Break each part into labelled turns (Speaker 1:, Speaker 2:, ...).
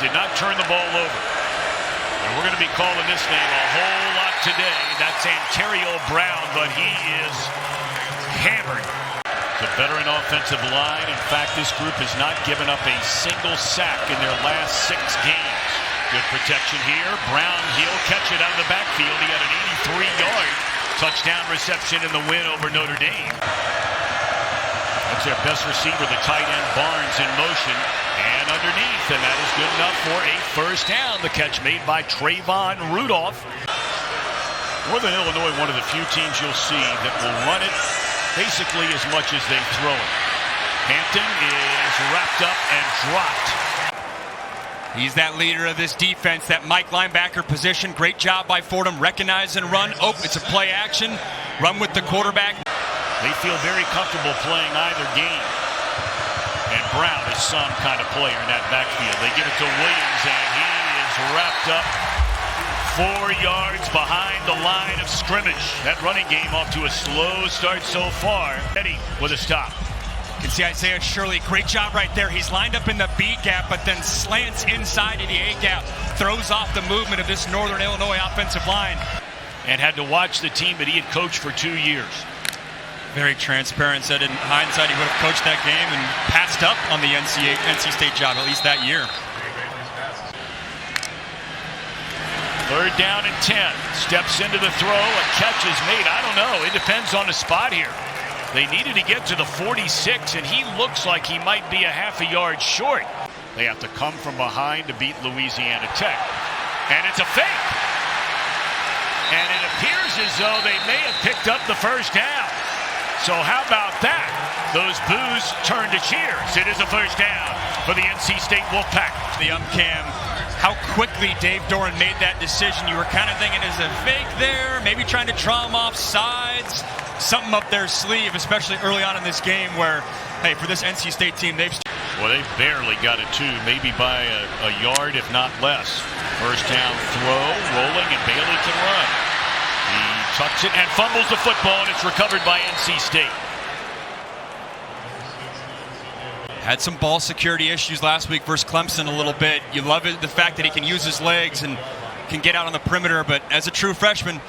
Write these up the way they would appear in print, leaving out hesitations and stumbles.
Speaker 1: did not turn the ball over. And we're going to be calling this name a whole lot today. That's Ontario Brown, but he is hammered. The veteran offensive line. In fact, this group has not given up a single sack in their last 6 games. Good protection here. Brown, he'll catch it out of the backfield. He had an 83-yard touchdown reception in the win over Notre Dame. That's their best receiver, the tight end Barnes, in motion and underneath, and that is good enough for a first down. The catch made by Trayvon Rudolph. Northern Illinois, one of the few teams you'll see that will run it basically as much as they throw it. Hampton is wrapped up and dropped.
Speaker 2: He's that leader of this defense, that Mike linebacker position. Great job by Fordham. Recognize and run. Oh, it's a play action. Run with the quarterback.
Speaker 1: They feel very comfortable playing either game. And Brown is some kind of player in that backfield. They give it to Williams, and he is wrapped up 4 yards behind the line of scrimmage. That running game off to a slow start so far. Eddie with a stop.
Speaker 2: You can see Isaiah Shirley, great job right there. He's lined up in the B gap, but then slants inside of the A gap. Throws off the movement of this Northern Illinois offensive line.
Speaker 1: And had to watch the team that he had coached for 2 years.
Speaker 2: Very transparent, said in hindsight he would have coached that game and passed up on the NC State job, at least that year.
Speaker 1: 3rd down and 10. Steps into the throw. A catch is made. I don't know. It depends on the spot here. They needed to get to the 46, and he looks like he might be a half a yard short. They have to come from behind to beat Louisiana Tech. And it's a fake. And it appears as though they may have picked up the first down. So how about that? Those boos turn to cheers. It is a first down for the NC State Wolfpack.
Speaker 2: The cam, how quickly Dave Doran made that decision. You were kind of thinking, is a fake there? Maybe trying to draw him off sides. Something up their sleeve, especially early on in this game where, hey, for this NC State team, they've...
Speaker 1: Well, they barely got it, too. Maybe by a yard, if not less. First down throw, rolling, and Bailey can run. He tucks it and fumbles the football, and it's recovered by NC State.
Speaker 2: Had some ball security issues last week versus Clemson a little bit. You love it, the fact that he can use his legs and can get out on the perimeter, but as a true freshman,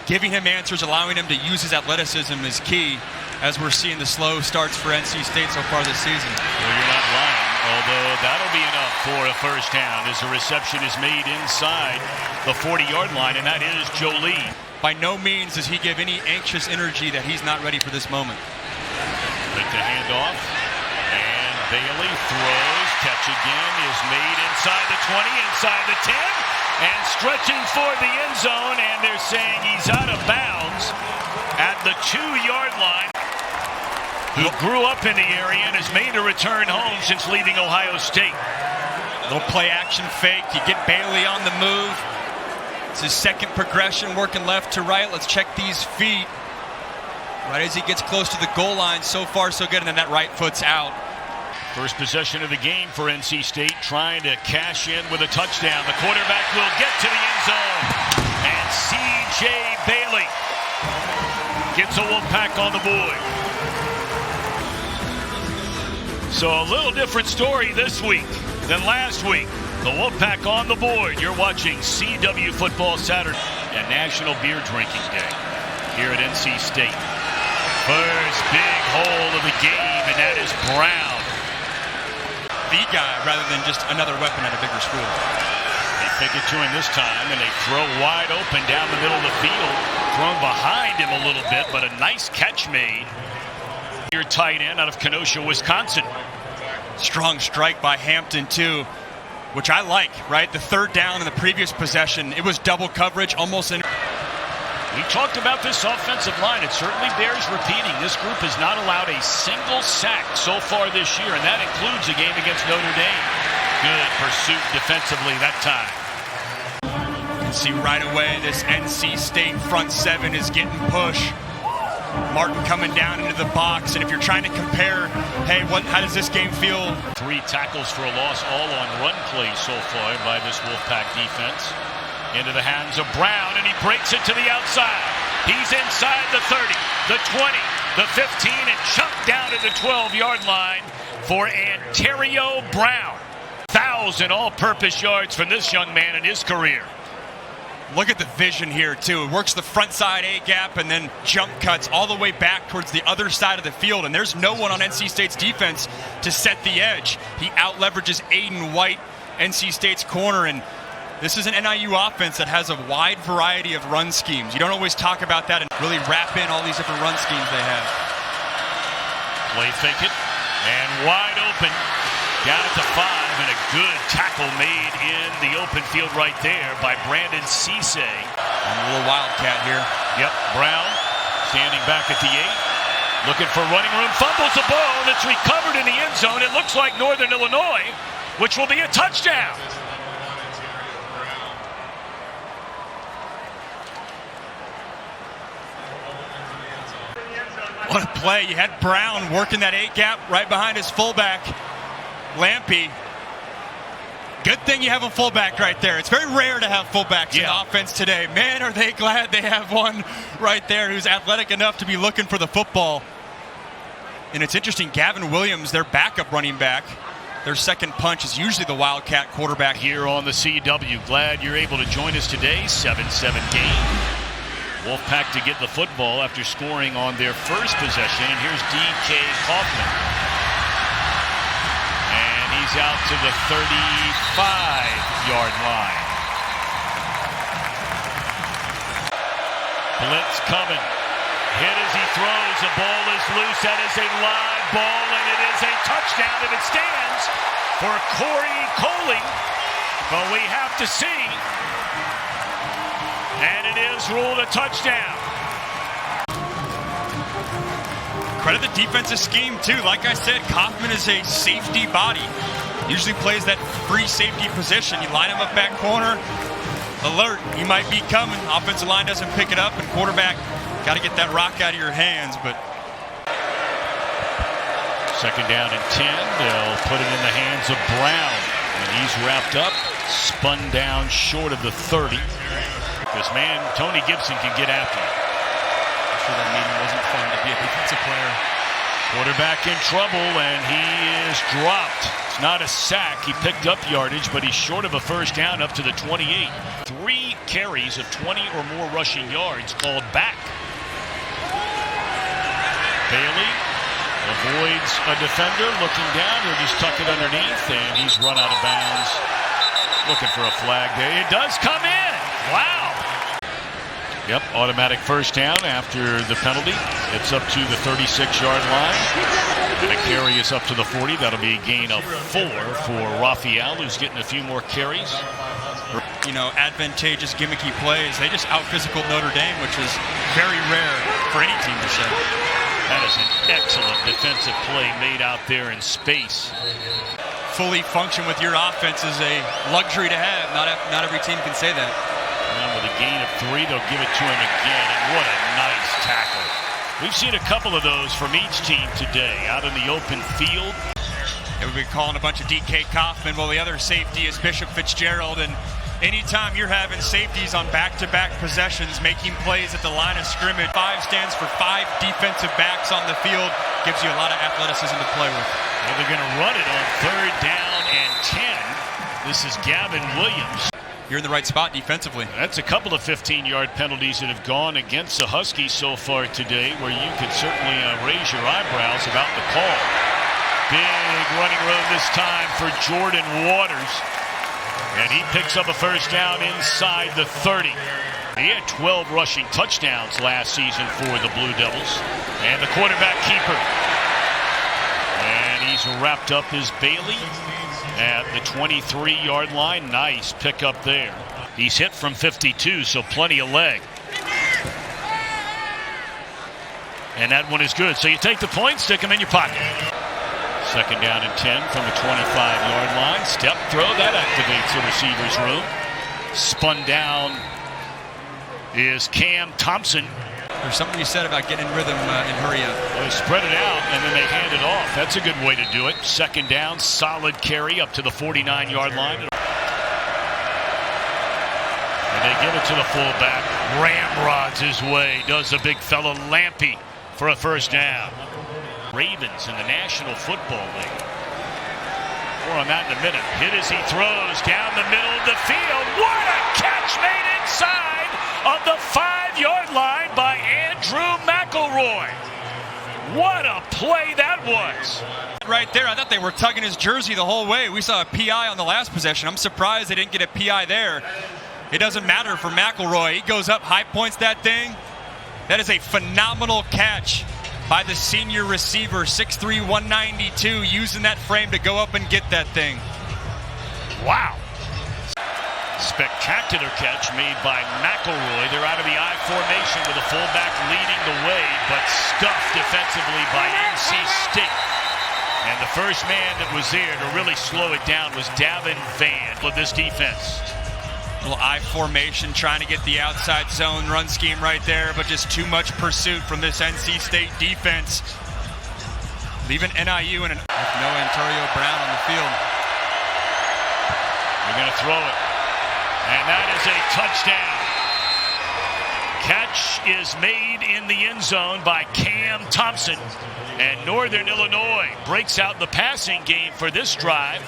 Speaker 2: giving him answers, allowing him to use his athleticism is key, as we're seeing the slow starts for NC State so far this season.
Speaker 1: Well, you're not lying, although that'll be enough for a first down as the reception is made inside the 40-yard line, and that is Jolie.
Speaker 2: By no means does he give any anxious energy that he's not ready for this moment.
Speaker 1: Make the handoff, and Bailey throws. Catch again is made inside the 20, inside the 10, and stretching for the end zone, and they're saying he's out of bounds at the 2-yard line. Who grew up in the area and has made a return home since leaving Ohio State.
Speaker 2: Little play action fake. You get Bailey on the move. It's his second progression, working left to right. Let's check these feet. Right as he gets close to the goal line, so far so good, and then that right foot's out.
Speaker 1: First possession of the game for NC State, trying to cash in with a touchdown. The quarterback will get to the end zone. And C.J. Bailey gets a Wolfpack on the board. So a little different story this week than last week. The Wolfpack on the board. You're watching CW Football Saturday and National Beer Drinking Day here at NC State. First big hole of the game, and that is Brown.
Speaker 2: The guy rather than just another weapon at a bigger school.
Speaker 1: They pick it to him this time, and they throw wide open down the middle of the field. Thrown behind him a little bit, but a nice catch made. Your tight end out of Kenosha, Wisconsin.
Speaker 2: Strong strike by Hampton, too, which I like, right? The 3rd down in the previous possession, it was double coverage, almost in.
Speaker 1: We talked about this offensive line. It certainly bears repeating. This group has not allowed a single sack so far this year, and that includes a game against Notre Dame. Good pursuit defensively that time.
Speaker 2: You can see right away this NC State front 7 is getting pushed. Martin coming down into the box, and if you're trying to compare, hey, how does this game feel?
Speaker 1: 3 tackles for a loss, all on run plays so far by this Wolfpack defense. Into the hands of Brown, and he breaks it to the outside. He's inside the 30, the 20, the 15, and chucked down to the 12-yard line for Ontario Brown. Foul. 1,000 all-purpose yards from this young man in his career.
Speaker 2: Look at the vision here, too. It works the front side A-gap and then jump cuts all the way back towards the other side of the field. And there's no one on NC State's defense to set the edge. He out-leverages Aiden White, NC State's corner. And this is an NIU offense that has a wide variety of run schemes. You don't always talk about that and really wrap in all these different run schemes they have.
Speaker 1: Play fake it. And wide open. Down at the 5, and a good tackle made in the open field right there by Brandon C.J.
Speaker 2: And a little wildcat here.
Speaker 1: Yep, Brown standing back at the 8, looking for running room, fumbles the ball, and it's recovered in the end zone. It looks like Northern Illinois, which will be a touchdown.
Speaker 2: What a play. You had Brown working that 8-gap right behind his fullback, Lampy. Good thing you have a fullback right there. It's very rare to have fullbacks in the offense today. Man, are they glad they have one right there who's athletic enough to be looking for the football. And it's interesting, Gavin Williams, their backup running back, their second punch is usually the Wildcat quarterback.
Speaker 1: Here on the CW. Glad you're able to join us today. 7-7 game. Wolfpack to get the football after scoring on their first possession. And here's DK Kaufman. He's out to the 35-yard line. Blitz coming. Hit as he throws. The ball is loose. That is a live ball, and it is a touchdown if it stands for Corey Coley. But we have to see. And it is ruled a touchdown.
Speaker 2: Credit the defensive scheme, too. Like I said, Kaufman is a safety body. Usually plays that free safety position. You line him up back corner. Alert, he might be coming. Offensive line doesn't pick it up, and quarterback got to get that rock out of your hands. But
Speaker 1: second down and 10. They'll put it in the hands of Brown. And he's wrapped up, spun down short of the 30. This man, Tony Gibson, can get after him.
Speaker 2: Sure that meeting wasn't fun to be a defensive player.
Speaker 1: Quarterback in trouble, and he is dropped. It's not a sack. He picked up yardage, but he's short of a first down up to the 28. 3 carries of 20 or more rushing yards called back. Bailey avoids a defender, looking down. He'll just tuck it underneath, and he's run out of bounds. Looking for a flag there. It does come in. Wow. Yep, automatic first down after the penalty. It's up to the 36-yard line. And a carry is up to the 40. That'll be a gain of 4 for Raphael, who's getting a few more carries.
Speaker 2: You know, advantageous, gimmicky plays. They just out-physical Notre Dame, which is very rare for any team to say.
Speaker 1: That is an excellent defensive play made out there in space.
Speaker 2: Fully function with your offense is a luxury to have. Not every team can say that.
Speaker 1: And with a gain of 3, they'll give it to him again. And what a nice tackle. We've seen a couple of those from each team today out in the open field.
Speaker 2: And we've been calling a bunch of DK Kaufman. Well, the other safety is Bishop Fitzgerald. And anytime you're having safeties on back-to-back possessions, making plays at the line of scrimmage, 5 stands for 5 defensive backs on the field, gives you a lot of athleticism to play with.
Speaker 1: Well, they're going to run it on 3rd down and 10. This is Gavin Williams.
Speaker 2: You're in the right spot defensively.
Speaker 1: That's a couple of 15-yard penalties that have gone against the Huskies so far today, where you could certainly raise your eyebrows about the call. Big running room this time for Jordan Waters. And he picks up a first down inside the 30. He had 12 rushing touchdowns last season for the Blue Devils. And the quarterback keeper. And he's wrapped up as Bailey at the 23-yard line. Nice pickup there. He's hit from 52, so plenty of leg. And that one is good. So you take the point, stick them in your pocket. Second down and 10 from the 25-yard line. Step throw, that activates the receiver's room. Spun down is Cam Thompson.
Speaker 2: There's something you said about getting in rhythm and hurry up.
Speaker 1: Well, they spread it out, and then they hand it off. That's a good way to do it. Second down, solid carry up to the 49-yard line. And they give it to the fullback. Ramrods his way. Does the big fella Lampy for a first down. Ravens in the National Football League. More on that in a minute. Hit as he throws down the middle of the field. What a catch made inside of the 5-yard line by Andrew McElroy. What a play that was.
Speaker 2: Right there, I thought they were tugging his jersey the whole way. We saw a PI on the last possession. I'm surprised they didn't get a PI there. It doesn't matter for McElroy. He goes up, high points that thing. That is a phenomenal catch by the senior receiver, 6'3", 192, using that frame to go up and get that thing.
Speaker 1: Wow. Spectacular catch made by McElroy. They're out of the I formation with a fullback leading the way, but stuffed defensively by NC State. And the first man that was there to really slow it down was Davin Vann of this defense.
Speaker 2: Little I formation, trying to get the outside zone run scheme right there, but just too much pursuit from this NC State defense. Leaving NIU with no Antonio Brown on the field.
Speaker 1: They're going to throw it. And that is a touchdown. Catch is made in the end zone by Cam Thompson. And Northern Illinois breaks out the passing game for this drive.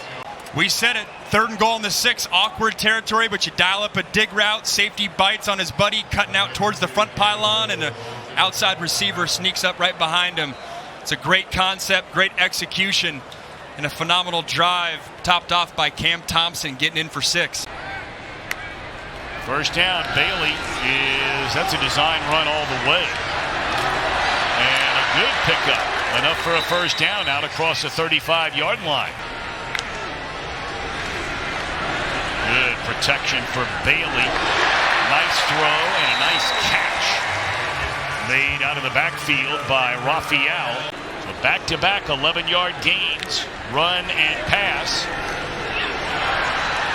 Speaker 2: We said it, 3rd and goal in the 6, awkward territory, but you dial up a dig route, safety bites on his buddy, cutting out towards the front pylon, and the outside receiver sneaks up right behind him. It's a great concept, great execution, and a phenomenal drive, topped off by Cam Thompson, getting in for 6.
Speaker 1: First down, Bailey that's a design run all the way. And a good pickup, enough for a first down out across the 35-yard line. Good protection for Bailey. Nice throw and a nice catch made out of the backfield by Raphael. So back-to-back 11-yard gains, run and pass.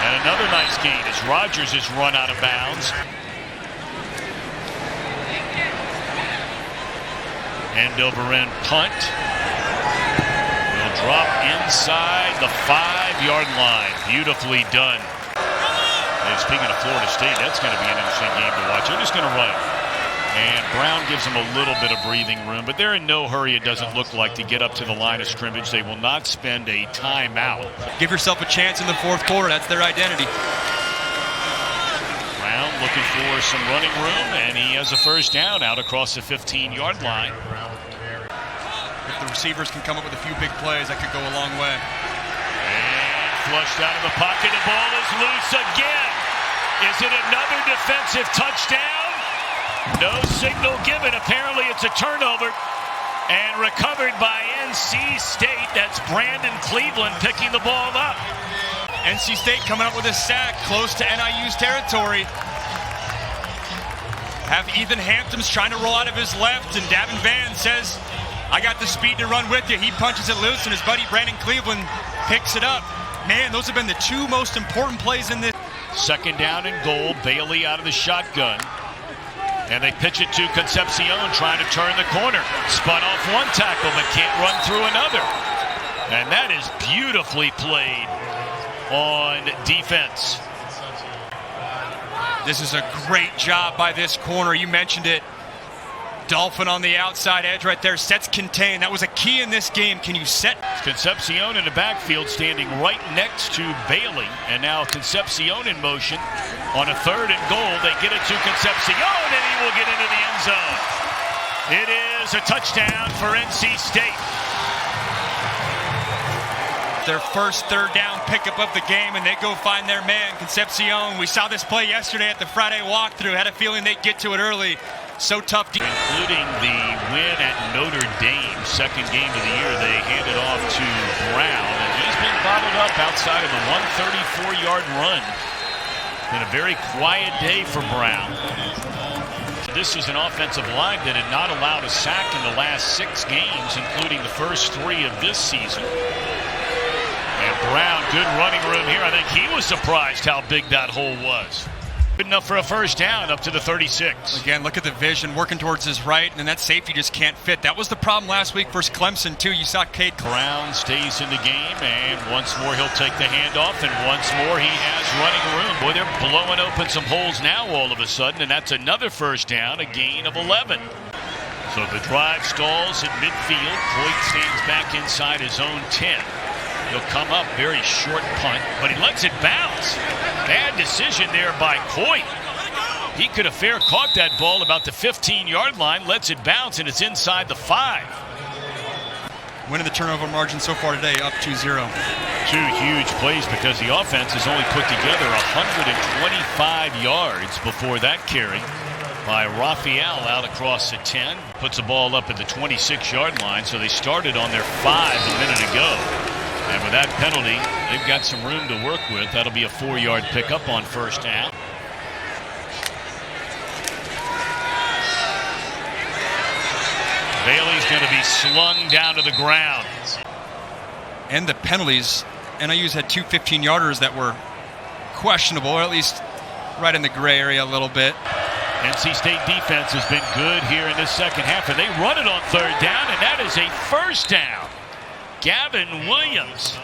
Speaker 1: And another nice gain as Rogers is run out of bounds. End over end punt. Will drop inside the 5-yard line. Beautifully done. And speaking of Florida State, that's going to be an interesting game to watch. They're just going to run it. And Brown gives them a little bit of breathing room, but they're in no hurry, it doesn't look like, to get up to the line of scrimmage. They will not spend a timeout.
Speaker 2: Give yourself a chance in the 4th quarter. That's their identity.
Speaker 1: Brown looking for some running room, and he has a first down out across the 15-yard line.
Speaker 2: If the receivers can come up with a few big plays, that could go a long way.
Speaker 1: And flushed out of the pocket. The ball is loose again. Is it another defensive touchdown? No signal given. Apparently it's a turnover. And recovered by NC State. That's Brandon Cleveland picking the ball up.
Speaker 2: NC State coming up with a sack close to NIU's territory. Have Ethan Hampton's trying to roll out of his left, and Davin Vann says, I got the speed to run with you. He punches it loose, and his buddy Brandon Cleveland picks it up. Man, those have been the 2 most important plays in this.
Speaker 1: Second down and goal. Bailey out of the shotgun. And they pitch it to Concepcion, trying to turn the corner. Spun off one tackle, but can't run through another. And that is beautifully played on defense.
Speaker 2: This is a great job by this corner. You mentioned it. Dolphin on the outside edge right there. Sets contained. That was a key in this game. Can you set?
Speaker 1: Concepcion in the backfield standing right next to Bailey. And now Concepcion in motion on a 3rd and goal. They get it to Concepcion, and he will get into the end zone. It is a touchdown for NC State.
Speaker 2: Their first 3rd down pickup of the game, and they go find their man, Concepcion. We saw this play yesterday at the Friday walkthrough. Had a feeling they'd get to it early. So tough.
Speaker 1: Including the win at Notre Dame, 2nd game of the year, they handed off to Brown. And he's been bottled up outside of the 134-yard run. Been a very quiet day for Brown. This is an offensive line that had not allowed a sack in the last 6 games, including the first 3 of this season. And Brown, good running room here. I think he was surprised how big that hole was. Good enough for a first down up to the 36.
Speaker 2: Again, look at the vision, working towards his right, and that safety just can't fit. That was the problem last week versus Clemson, too. You saw Cade.
Speaker 1: Brown stays in the game, and once more he'll take the handoff, and once more he has running room. Boy, they're blowing open some holes now all of a sudden, and that's another first down, a gain of 11. So the drive stalls at midfield. Coit stands back inside his own 10. He'll come up, very short punt, but he lets it bounce. Bad decision there by Coit. He could have fair caught that ball about the 15-yard line, lets it bounce, and it's inside the 5.
Speaker 2: Winning the turnover margin so far today, up 2-0.
Speaker 1: Two huge plays because the offense has only put together 125 yards before that carry by Raphael out across the 10. Puts the ball up at the 26-yard line, so they started on their 5 a minute ago. And with that penalty, they've got some room to work with. That'll be a 4-yard pickup on first down. Bailey's going to be slung down to the ground.
Speaker 2: And the penalties, NIU's had two 15-yarders that were questionable, or at least right in the gray area a little bit.
Speaker 1: NC State defense has been good here in this second half, and they run it on third down, and that is a first down. Gavin Williams,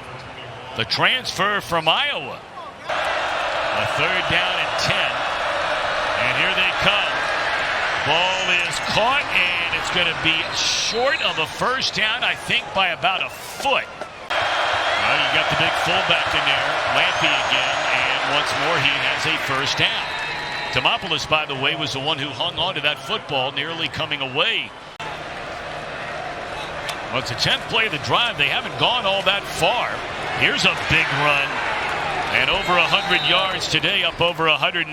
Speaker 1: the transfer from Iowa. A third down and 10. And here they come. Ball is caught, and it's going to be short of a first down, I think, by about a foot. Well, you got the big fullback in there, Lampy again, and once more he has a first down. Demopoulos, by the way, was the one who hung on to that football, nearly coming away. Well, it's the 10th play of the drive. They haven't gone all that far. Here's a big run. And over 100 yards today, up over 115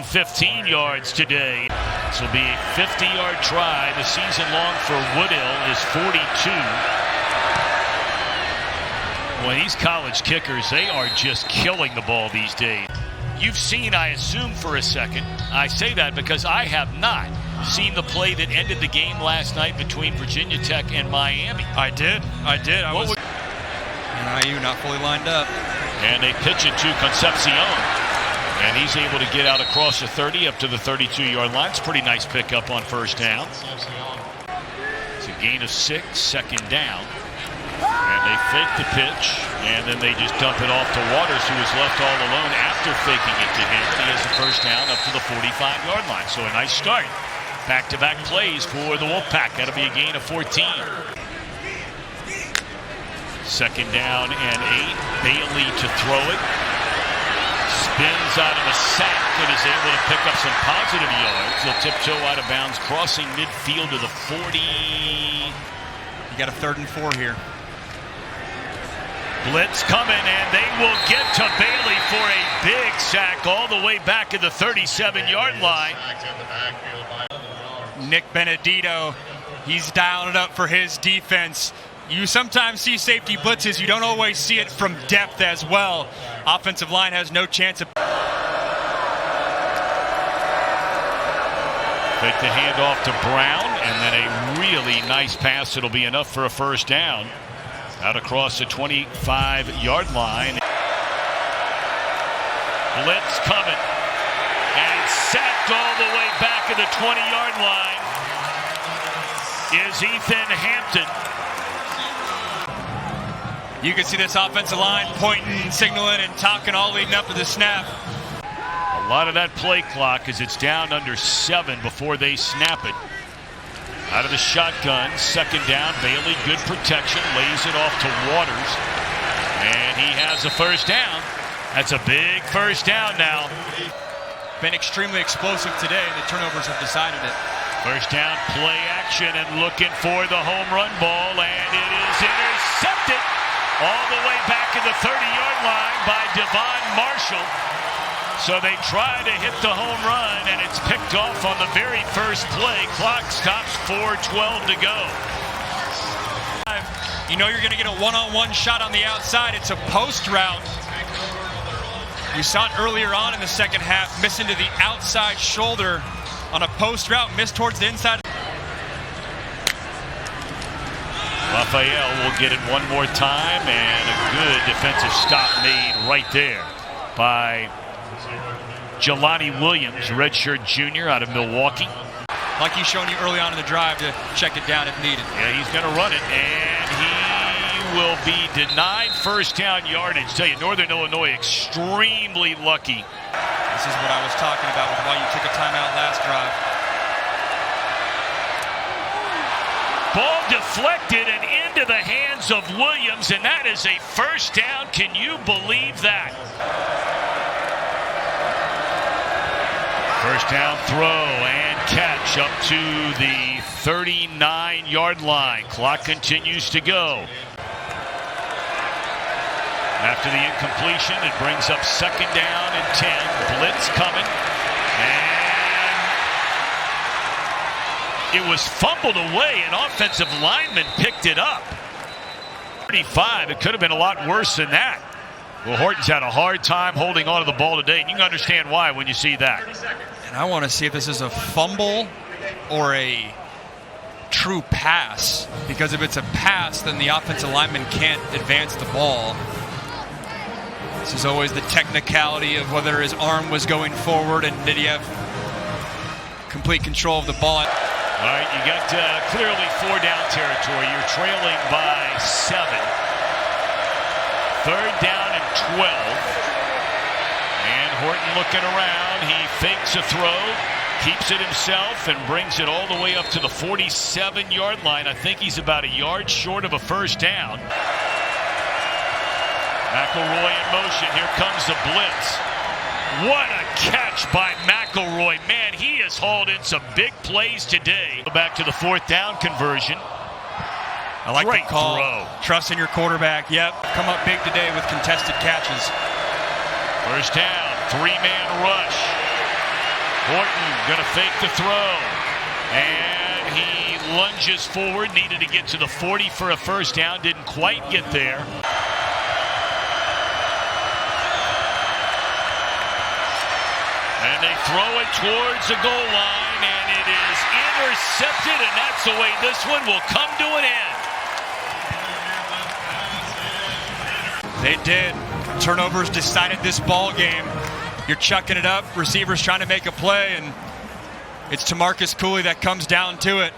Speaker 1: yards today. This will be a 50-yard try. The season long for Woodill is 42. Well, these college kickers, they are just killing the ball these days. You've seen, I assume for a second, I say that because I have not seen the play that ended the game last night between Virginia Tech and Miami.
Speaker 2: I did. NIU not fully lined up.
Speaker 1: And they pitch it to Concepcion. And he's able to get out across the 30 up to the 32-yard line. It's a pretty nice pickup on first down. It's a gain of 6, second down. And they fake the pitch, and then they just dump it off to Waters, who was left all alone after faking it to him. He has a first down up to the 45-yard line. So a nice start. Back-to-back plays for the Wolfpack. That'll be a gain of 14. Second down and 8. Bailey to throw it. Spins out of a sack and is able to pick up some positive yards. He'll tiptoe out of bounds, crossing midfield to the 40.
Speaker 2: You got a 3rd and 4 here.
Speaker 1: Blitz coming, and they will get to Bailey for a big sack all the way back at the 37-yard line.
Speaker 2: Nick Benedito, he's dialing it up for his defense. You sometimes see safety blitzes. You don't always see it from depth as well. Offensive line has no chance of...
Speaker 1: Take the handoff to Brown, and then a really nice pass. It'll be enough for a first down. Out across the 25-yard line. Blitz coming. And sacked all the way back at the 20-yard line is Ethan Hampton.
Speaker 2: You can see this offensive line pointing, signaling, and talking all leading up to the snap.
Speaker 1: A lot of that play clock as it's down under 7 before they snap it. Out of the shotgun, second down. Bailey, good protection, lays it off to Waters. And he has a first down. That's a big first down now.
Speaker 2: Been extremely explosive today. The turnovers have decided it.
Speaker 1: First down, play action, and looking for the home run ball, and it is intercepted all the way back at the 30-yard line by Devon Marshall. So they try to hit the home run, and it's picked off on the very first play. Clock stops 4:12 to go.
Speaker 2: You know you're going to get a one-on-one shot on the outside. It's a post route. We saw it earlier on in the second half, missing to the outside shoulder on a post route, missed towards the inside.
Speaker 1: Raphael will get it one more time, and a good defensive stop made right there by Jelani Williams, redshirt junior out of Milwaukee.
Speaker 2: Like he's shown you early on in the drive to check it down if needed.
Speaker 1: Yeah, he's going to run it, and he will be denied first down yardage. Tell you, Northern Illinois extremely lucky.
Speaker 2: This is what I was talking about with why you took a timeout last drive.
Speaker 1: Ball deflected and into the hands of Williams, and that is a first down Can you believe that? First down throw and catch up to the 39-yard line. Clock continues to go. After the incompletion, it brings up second down and 10. Blitz coming. And it was fumbled away. An offensive lineman picked it up. 35. It could have been a lot worse than that. Well, Horton's had a hard time holding on to the ball today, and you can understand why when you see that.
Speaker 2: And I want to see if this is a fumble or a true pass, because if it's a pass, then the offensive lineman can't advance the ball. This is always the technicality of whether his arm was going forward and did he have complete control of the ball.
Speaker 1: All right, you got clearly 4-down territory. You're trailing by 7. Third down and 12. And Horton looking around. He fakes a throw, keeps it himself, and brings it all the way up to the 47-yard line. I think he's about a yard short of a first down. McElroy in motion. Here comes the blitz. What a catch by McElroy. Man, he has hauled in some big plays today. Back to the fourth down conversion.
Speaker 2: I like
Speaker 1: Great
Speaker 2: the call.
Speaker 1: Throw.
Speaker 2: Trust in your quarterback. Yep, come up big today with contested catches.
Speaker 1: First down, 3-man rush. Horton gonna fake the throw. And he lunges forward. Needed to get to the 40 for a first down. Didn't quite get there. And they throw it towards the goal line, and it is intercepted, and that's the way this one will come to an end.
Speaker 2: They did. Turnovers decided this ball game. You're chucking it up, receivers trying to make a play, and it's TaMarcus Cooley that comes down to it.